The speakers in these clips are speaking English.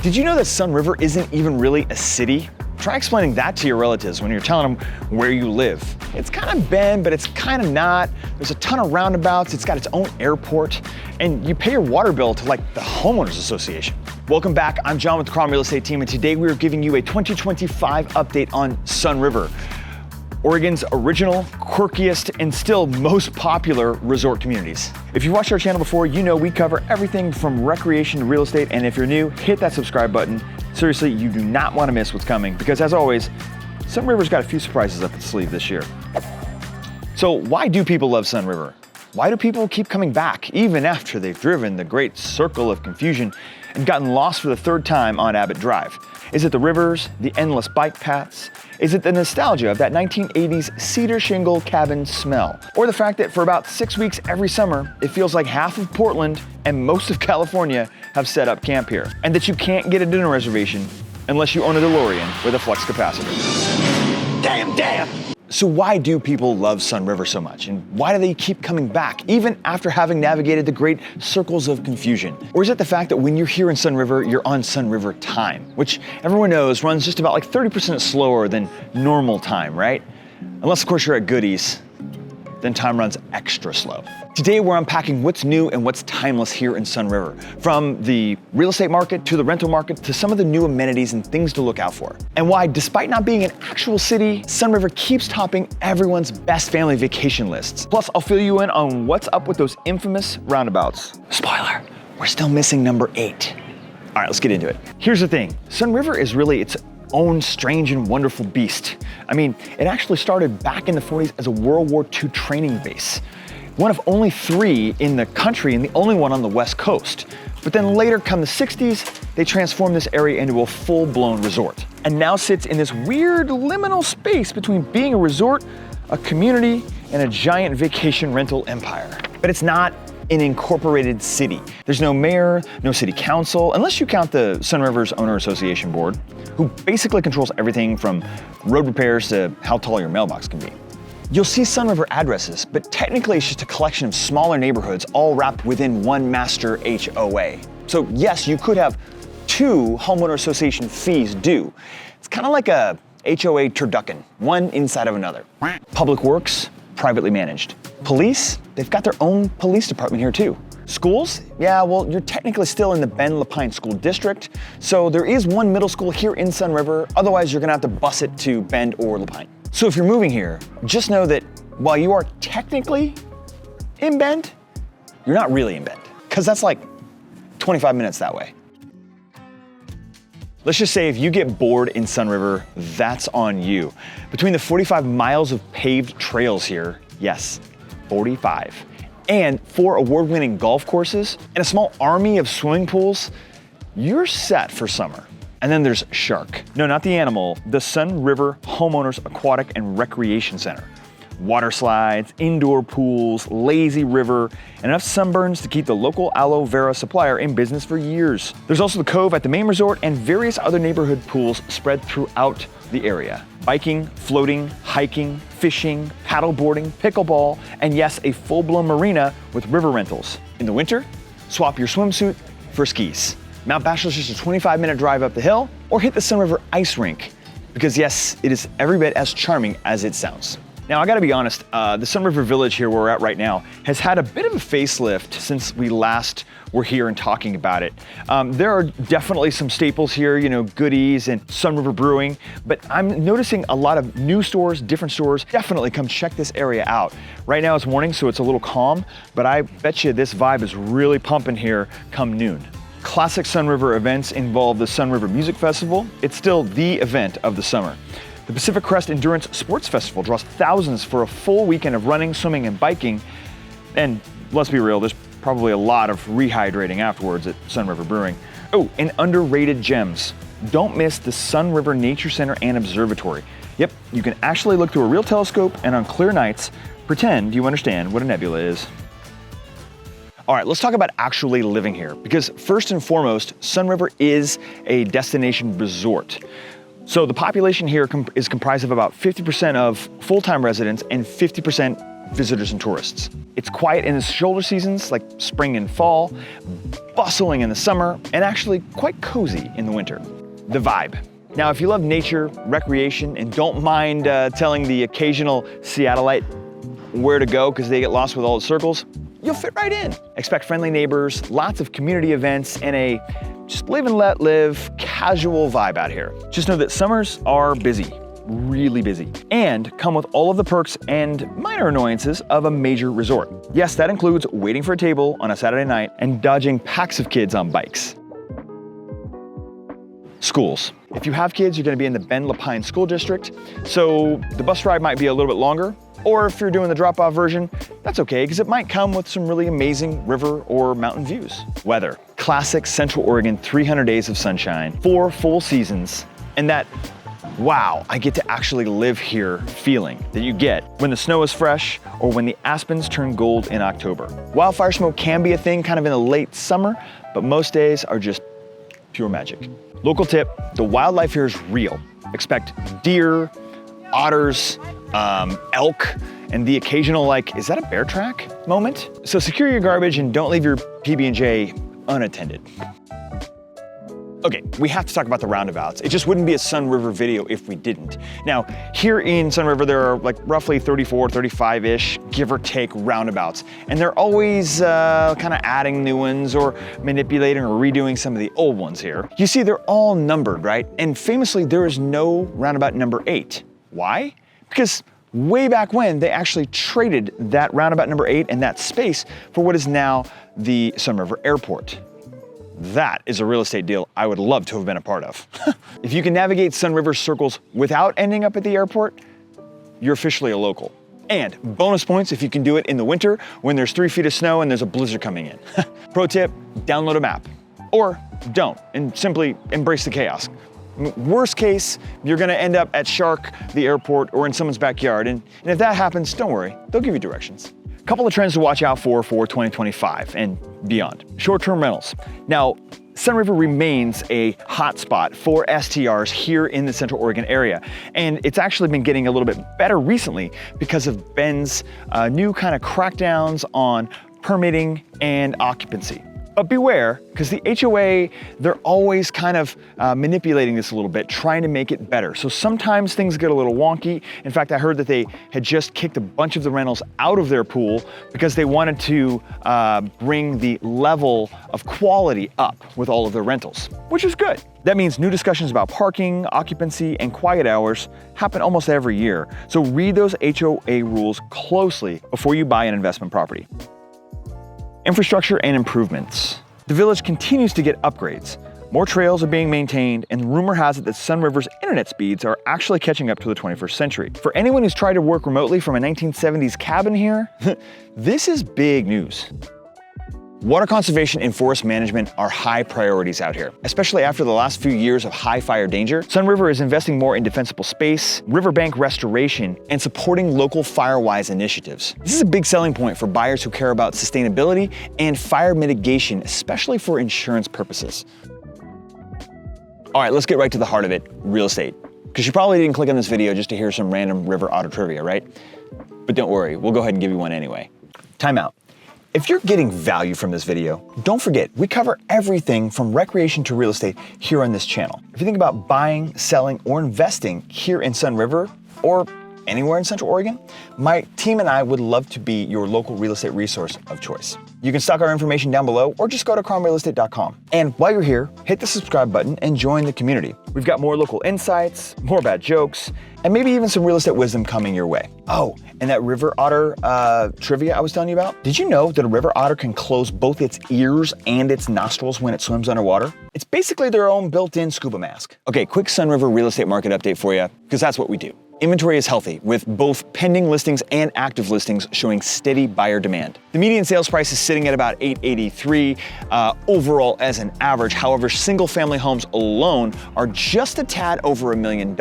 Did you know that Sunriver isn't even really a city? Try explaining that to your relatives when you're telling them where you live. It's kind of Bend, but it's kind of not. There's a ton of roundabouts, it's got its own airport, and you pay your water bill to like the homeowners association. Welcome back, I'm John with the Kromm Real Estate Team, and today we are giving you a 2025 update on Sunriver, Oregon's original, quirkiest, and still most popular resort communities. If you've watched our channel before, you know we cover everything from recreation to real estate, and if you're new, hit that subscribe button. Seriously, you do not want to miss what's coming, because as always, Sunriver's got a few surprises up its sleeve this year. So why do people love Sunriver? Why do people keep coming back, even after they've driven the great circle of confusion and gotten lost for the third time on Abbott Drive? Is it the rivers, the endless bike paths? Is it the nostalgia of that 1980s cedar shingle cabin smell? Or the fact that for about 6 weeks every summer, it feels like half of Portland and most of California have set up camp here, and that you can't get a dinner reservation unless you own a DeLorean with a flex capacitor? Damn! So why do people love Sunriver so much? And why do they keep coming back, even after having navigated the great circles of confusion? Or is it the fact that when you're here in Sunriver, you're on Sunriver Time, which everyone knows runs just about like 30% slower than normal time, right? Unless of course you're at Goodies, then time runs extra slow. Today we're unpacking what's new and what's timeless here in Sunriver, from the real estate market to the rental market to some of the new amenities and things to look out for. And why, despite not being an actual city, Sunriver keeps topping everyone's best family vacation lists. Plus, I'll fill you in on what's up with those infamous roundabouts. Spoiler, we're still missing number 8. All right, let's get into it. Here's the thing, Sunriver is really its own strange and wonderful beast. I mean, it actually started back in the 40s as a World War II training base. One of only 3 in the country and the only one on the West Coast. But then later, come the 60s, they transformed this area into a full-blown resort, and now sits in this weird liminal space between being a resort, a community, and a giant vacation rental empire. But it's not an incorporated city. There's no mayor, no city council, unless you count the Sunriver's Owner Association Board, who basically controls everything from road repairs to how tall your mailbox can be. You'll see Sunriver addresses, but technically it's just a collection of smaller neighborhoods all wrapped within one master HOA. So yes, you could have 2 homeowner association fees due. It's kind of like a HOA turducken, one inside of another. Public Works, privately managed. Police, they've got their own police department here too. Schools? Yeah, well, you're technically still in the Bend-La Pine School District, so there is one middle school here in Sunriver, otherwise you're gonna have to bus it to Bend or La Pine. So if you're moving here, just know that while you are technically in Bend, you're not really in Bend, because that's like 25 minutes that way. Let's just say if you get bored in Sunriver, that's on you. Between the 45 miles of paved trails here, yes, 45, and 4 award-winning golf courses and a small army of swimming pools, you're set for summer. And then there's Shark. No, not the animal, the Sunriver Homeowners Aquatic and Recreation Center. Water slides, indoor pools, lazy river, and enough sunburns to keep the local aloe vera supplier in business for years. There's also the Cove at the main resort and various other neighborhood pools spread throughout the area. Biking, floating, hiking, fishing, paddleboarding, pickleball, and yes, a full-blown marina with river rentals. In the winter, swap your swimsuit for skis. Mount Bachelor's just a 25-minute drive up the hill, or hit the Sunriver Ice Rink, because yes, it is every bit as charming as it sounds. Now, I gotta be honest, the Sunriver Village here where we're at right now has had a bit of a facelift since we last were here and talking about it. There are definitely some staples here, you know, Goodies and Sunriver Brewing, but I'm noticing a lot of new stores, different stores. Definitely come check this area out. Right now it's morning, so it's a little calm, but I bet you this vibe is really pumping here come noon. Classic Sunriver events involve the Sunriver Music Festival. It's still the event of the summer. The Pacific Crest Endurance Sports Festival draws thousands for a full weekend of running, swimming, and biking. And let's be real, there's probably a lot of rehydrating afterwards at Sunriver Brewing. Oh, and underrated gems. Don't miss the Sunriver Nature Center and Observatory. Yep, you can actually look through a real telescope and on clear nights, pretend you understand what a nebula is. All right, let's talk about actually living here, because first and foremost, Sunriver is a destination resort. So the population here is comprised of about 50% of full-time residents and 50% visitors and tourists. It's quiet in the shoulder seasons like spring and fall, bustling in the summer, and actually quite cozy in the winter. The Vibe. Now, if you love nature, recreation, and don't mind telling the occasional Seattleite where to go because they get lost with all the circles, you'll fit right in. Expect friendly neighbors, lots of community events, and a just live and let live casual vibe out here. Just know that summers are busy, really busy, and come with all of the perks and minor annoyances of a major resort. Yes, that includes waiting for a table on a Saturday night and dodging packs of kids on bikes. Schools. If you have kids, you're gonna be in the Bend LaPine School District, so the bus ride might be a little bit longer, or if you're doing the drop-off version, that's okay, because it might come with some really amazing river or mountain views. Weather. Classic Central Oregon 300 days of sunshine, 4 full seasons, and that, wow, I get to actually live here feeling that you get when the snow is fresh or when the aspens turn gold in October. Wildfire smoke can be a thing kind of in the late summer, but most days are just pure magic. Local tip, the wildlife here is real. Expect deer, otters, elk, and the occasional like, is that a bear track moment? So secure your garbage and don't leave your PB&J unattended. Okay, we have to talk about the roundabouts. It just wouldn't be a Sunriver video if we didn't. Now, here in Sunriver, there are like roughly 34, 35-ish, give or take, roundabouts. And they're always kind of adding new ones or manipulating or redoing some of the old ones here. You see, they're all numbered, right? And famously, there is no roundabout number 8. Why? Because way back when, they actually traded that roundabout number 8 and that space for what is now the Sunriver Airport. That is a real estate deal I would love to have been a part of. If you can navigate Sunriver circles without ending up at the airport, you're officially a local. And bonus points if you can do it in the winter when there's 3 feet of snow and there's a blizzard coming in. Pro tip, download a map. Or don't, and simply embrace the chaos. Worst case, you're gonna end up at Shark, the airport, or in someone's backyard. And if that happens, don't worry, they'll give you directions. Couple of trends to watch out for 2025 and beyond. Short-term rentals. Now, Sunriver remains a hotspot for STRs here in the Central Oregon area. And it's actually been getting a little bit better recently because of Bend's new kind of crackdowns on permitting and occupancy. But beware, because the HOA, they're always kind of manipulating this a little bit, trying to make it better. So sometimes things get a little wonky. In fact, I heard that they had just kicked a bunch of the rentals out of their pool because they wanted to bring the level of quality up with all of their rentals, which is good. That means new discussions about parking, occupancy, and quiet hours happen almost every year. So read those HOA rules closely before you buy an investment property. Infrastructure and improvements. The village continues to get upgrades. More trails are being maintained, and rumor has it that Sunriver's internet speeds are actually catching up to the 21st century. For anyone who's tried to work remotely from a 1970s cabin here, this is big news. Water conservation and forest management are high priorities out here, especially after the last few years of high fire danger. Sunriver is investing more in defensible space, riverbank restoration, and supporting local fire-wise initiatives. This is a big selling point for buyers who care about sustainability and fire mitigation, especially for insurance purposes. All right, let's get right to the heart of it, real estate. Because you probably didn't click on this video just to hear some random river otter trivia, right? But don't worry, we'll go ahead and give you one anyway. Time out. If you're getting value from this video, don't forget, we cover everything from recreation to real estate here on this channel. If you think about buying, selling, or investing here in Sunriver, or anywhere in Central Oregon, my team and I would love to be your local real estate resource of choice. You can stock our information down below or just go to KrommRealEstate.com. And while you're here, hit the subscribe button and join the community. We've got more local insights, more bad jokes, and maybe even some real estate wisdom coming your way. Oh, and that river otter trivia I was telling you about, did you know that a river otter can close both its ears and its nostrils when it swims underwater? It's basically their own built-in scuba mask. Okay, quick Sunriver real estate market update for you, because that's what we do. Inventory is healthy, with both pending listings and active listings showing steady buyer demand. The median sales price is sitting at about $883 overall as an average. However, single family homes alone are just a tad over $1 million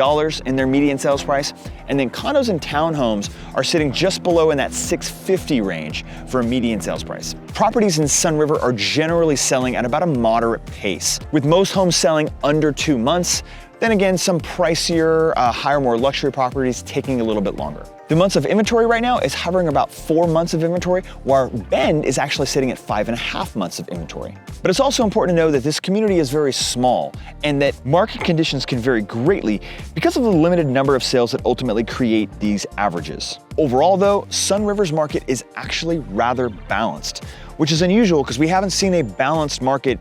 in their median sales price. And then condos and townhomes are sitting just below in that $650 range for a median sales price. Properties in Sunriver are generally selling at about a moderate pace, with most homes selling under 2 months, Then again, some pricier, higher, more luxury properties taking a little bit longer. The months of inventory right now is hovering about 4 months of inventory, while Bend is actually sitting at 5.5 months of inventory. But it's also important to know that this community is very small and that market conditions can vary greatly because of the limited number of sales that ultimately create these averages. Overall though, Sunriver's market is actually rather balanced, which is unusual because we haven't seen a balanced market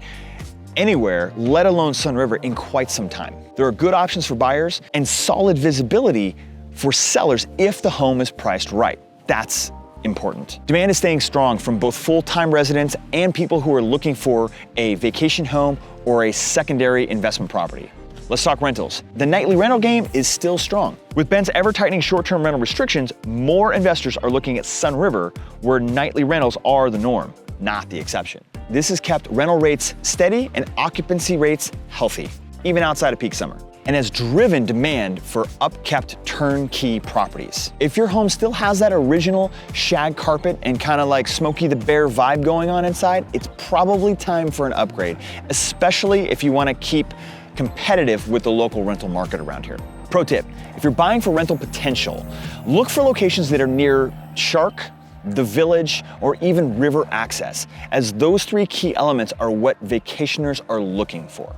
anywhere, let alone Sunriver, in quite some time. There are good options for buyers and solid visibility for sellers if the home is priced right. That's important. Demand is staying strong from both full-time residents and people who are looking for a vacation home or a secondary investment property. Let's talk rentals. The nightly rental game is still strong. With Bend's ever-tightening short-term rental restrictions, more investors are looking at Sunriver, where nightly rentals are the norm, not the exception. This has kept rental rates steady and occupancy rates healthy, even outside of peak summer, and has driven demand for upkept turnkey properties. If your home still has that original shag carpet and kind of like Smokey the Bear vibe going on inside, it's probably time for an upgrade, especially if you want to keep competitive with the local rental market around here. Pro tip, if you're buying for rental potential, look for locations that are near Shark, the Village, or even river access, as those 3 key elements are what vacationers are looking for.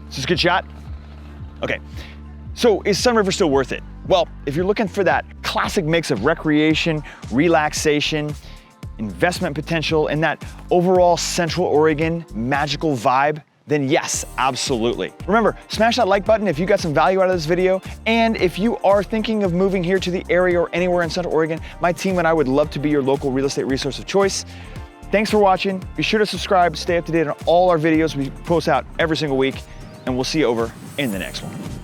Is this a good shot? Okay, so is Sunriver still worth it? Well, if you're looking for that classic mix of recreation, relaxation, investment potential, and that overall Central Oregon magical vibe, then yes, absolutely. Remember, smash that like button if you got some value out of this video, and if you are thinking of moving here to the area or anywhere in Central Oregon, my team and I would love to be your local real estate resource of choice. Thanks for watching. Be sure to subscribe, stay up to date on all our videos we post out every single week, and we'll see you over in the next one.